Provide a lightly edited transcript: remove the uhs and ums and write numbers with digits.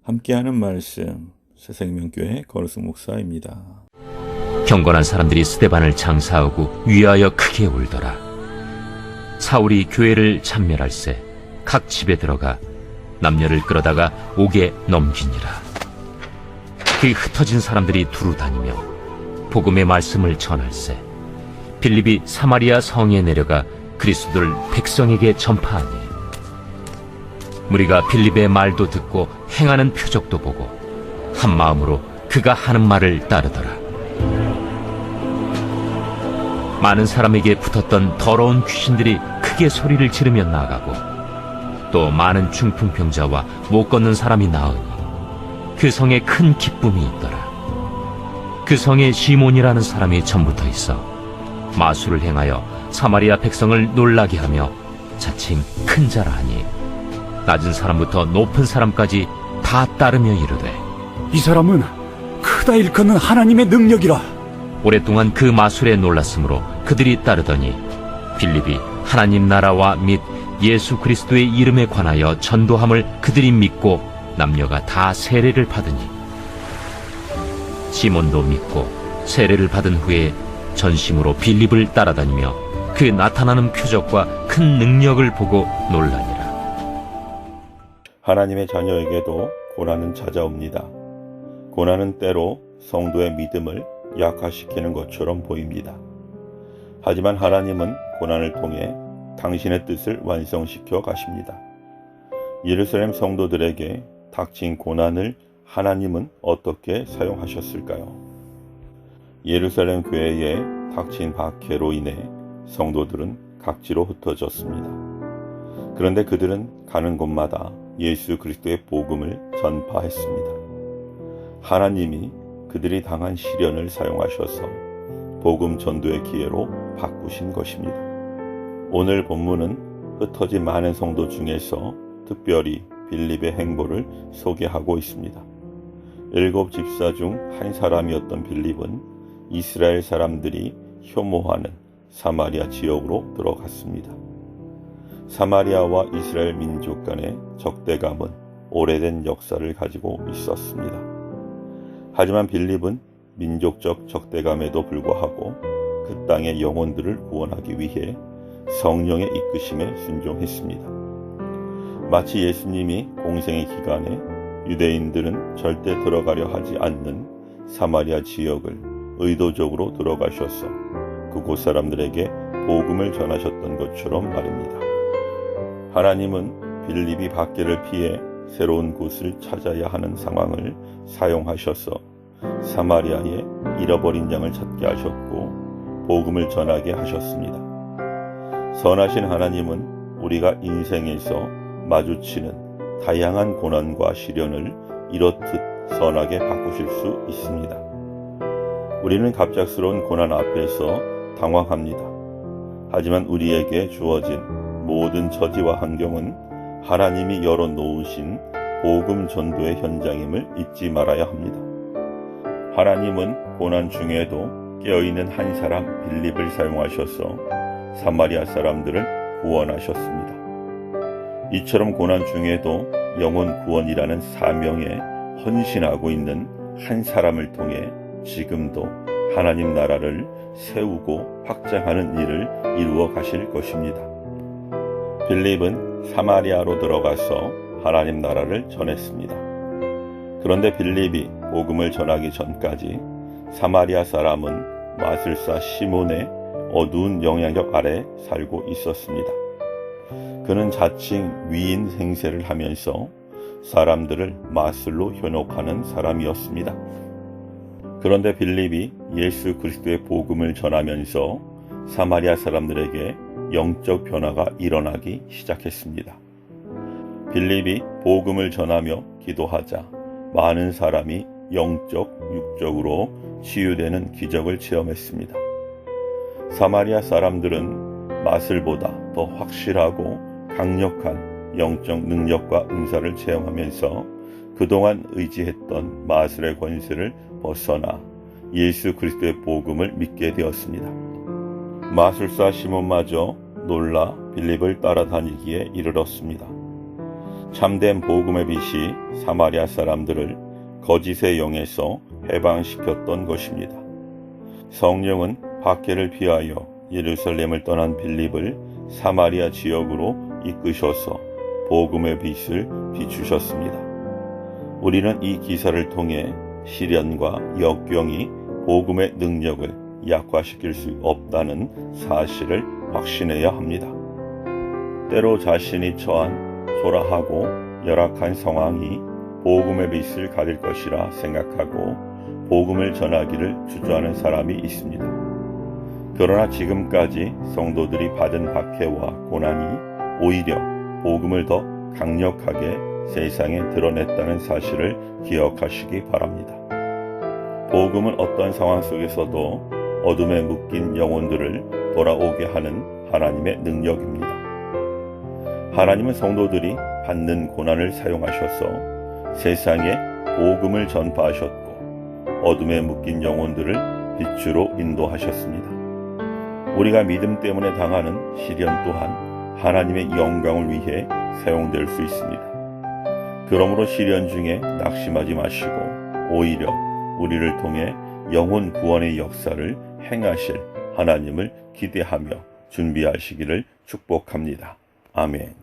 함께하는 말씀 새생명교회 거루승 목사입니다. 경건한 사람들이 스데반을 장사하고 위하여 크게 울더라. 사울이 교회를 참멸할세 각 집에 들어가 남녀를 끌어다가 옥에 넘기니라. 그 흩어진 사람들이 두루 다니며 복음의 말씀을 전할세 빌립이 사마리아 성에 내려가 그리스도를 백성에게 전파하니 무리가 빌립의 말도 듣고 행하는 표적도 보고 한 마음으로 그가 하는 말을 따르더라. 많은 사람에게 붙었던 더러운 귀신들이 크게 소리를 지르며 나가고 또 많은 중풍병자와 못 걷는 사람이 나으니 그 성에 큰 기쁨이 있더라. 그 성에 시몬이라는 사람이 전부터 있어 마술을 행하여 사마리아 백성을 놀라게 하며 자칭 큰 자라 하니 낮은 사람부터 높은 사람까지 다 따르며 이르되 이 사람은 크다 일컫는 하나님의 능력이라. 오랫동안 그 마술에 놀랐으므로 그들이 따르더니 빌립이 하나님 나라와 및 예수 그리스도의 이름에 관하여 전도함을 그들이 믿고 남녀가 다 세례를 받으니 시몬도 믿고 세례를 받은 후에 전심으로 빌립을 따라다니며 그 나타나는 표적과 큰 능력을 보고 놀라니라. 하나님의 자녀에게도 고난은 찾아옵니다. 고난은 때로 성도의 믿음을 약화시키는 것처럼 보입니다. 하지만 하나님은 고난을 통해 당신의 뜻을 완성시켜 가십니다. 예루살렘 성도들에게 닥친 고난을 하나님은 어떻게 사용하셨을까요? 예루살렘 교회에 닥친 박해로 인해 성도들은 각지로 흩어졌습니다. 그런데 그들은 가는 곳마다 예수 그리스도의 복음을 전파했습니다. 하나님이 그들이 당한 시련을 사용하셔서 복음 전도의 기회로 바꾸신 것입니다. 오늘 본문은 흩어진 많은 성도 중에서 특별히 빌립의 행보를 소개하고 있습니다. 7 집사 중 한 사람이었던 빌립은 이스라엘 사람들이 혐오하는 사마리아 지역으로 들어갔습니다. 사마리아와 이스라엘 민족 간의 적대감은 오래된 역사를 가지고 있었습니다. 하지만 빌립은 민족적 적대감에도 불구하고 그 땅의 영혼들을 구원하기 위해 성령의 이끄심에 순종했습니다. 마치 예수님이 공생의 기간에 유대인들은 절대 들어가려 하지 않는 사마리아 지역을 의도적으로 들어가셔서 그곳 사람들에게 복음을 전하셨던 것처럼 말입니다. 하나님은 빌립이 박해를 피해 새로운 곳을 찾아야 하는 상황을 사용하셔서 사마리아에 잃어버린 양을 찾게 하셨고 복음을 전하게 하셨습니다. 선하신 하나님은 우리가 인생에서 마주치는 다양한 고난과 시련을 이렇듯 선하게 바꾸실 수 있습니다. 우리는 갑작스러운 고난 앞에서 당황합니다. 하지만 우리에게 주어진 모든 처지와 환경은 하나님이 열어놓으신 복음 전도의 현장임을 잊지 말아야 합니다. 하나님은 고난 중에도 깨어있는 한 사람 빌립을 사용하셔서 사마리아 사람들을 구원하셨습니다. 이처럼 고난 중에도 영혼 구원이라는 사명에 헌신하고 있는 한 사람을 통해 지금도 하나님 나라를 세우고 확장하는 일을 이루어 가실 것입니다. 빌립은 사마리아로 들어가서 하나님 나라를 전했습니다. 그런데 빌립이 복음을 전하기 전까지 사마리아 사람은 마술사 시몬의 어두운 영향력 아래 살고 있었습니다. 그는 자칭 위인 행세를 하면서 사람들을 마술로 현혹하는 사람이었습니다. 그런데 빌립이 예수 그리스도의 복음을 전하면서 사마리아 사람들에게 영적 변화가 일어나기 시작했습니다. 빌립이 복음을 전하며 기도하자 많은 사람이 영적, 육적으로 치유되는 기적을 체험했습니다. 사마리아 사람들은 마술보다 더 확실하고 강력한 영적 능력과 은사를 체험하면서 그동안 의지했던 마술의 권세를 벗어나 예수 그리스도의 복음을 믿게 되었습니다. 마술사 시몬마저 놀라 빌립을 따라다니기에 이르렀습니다. 참된 복음의 빛이 사마리아 사람들을 거짓의 영에서 해방시켰던 것입니다. 성령은 박해를 피하여 예루살렘을 떠난 빌립을 사마리아 지역으로 이끄셔서 복음의 빛을 비추셨습니다. 우리는 이 기사를 통해 시련과 역경이 복음의 능력을 약화시킬 수 없다는 사실을 확신해야 합니다. 때로 자신이 처한 초라하고 열악한 상황이 복음의 빛을 가릴 것이라 생각하고 복음을 전하기를 주저하는 사람이 있습니다. 그러나 지금까지 성도들이 받은 박해와 고난이 오히려 복음을 더 강력하게 세상에 드러냈다는 사실을 기억하시기 바랍니다. 복음은 어떤 상황 속에서도 어둠에 묶인 영혼들을 돌아오게 하는 하나님의 능력입니다. 하나님은 성도들이 받는 고난을 사용하셔서 세상에 복음을 전파하셨고 어둠에 묶인 영혼들을 빛으로 인도하셨습니다. 우리가 믿음 때문에 당하는 시련 또한 하나님의 영광을 위해 사용될 수 있습니다. 그러므로 시련 중에 낙심하지 마시고 오히려 우리를 통해 영혼 구원의 역사를 행하실 하나님을 기대하며 준비하시기를 축복합니다. 아멘.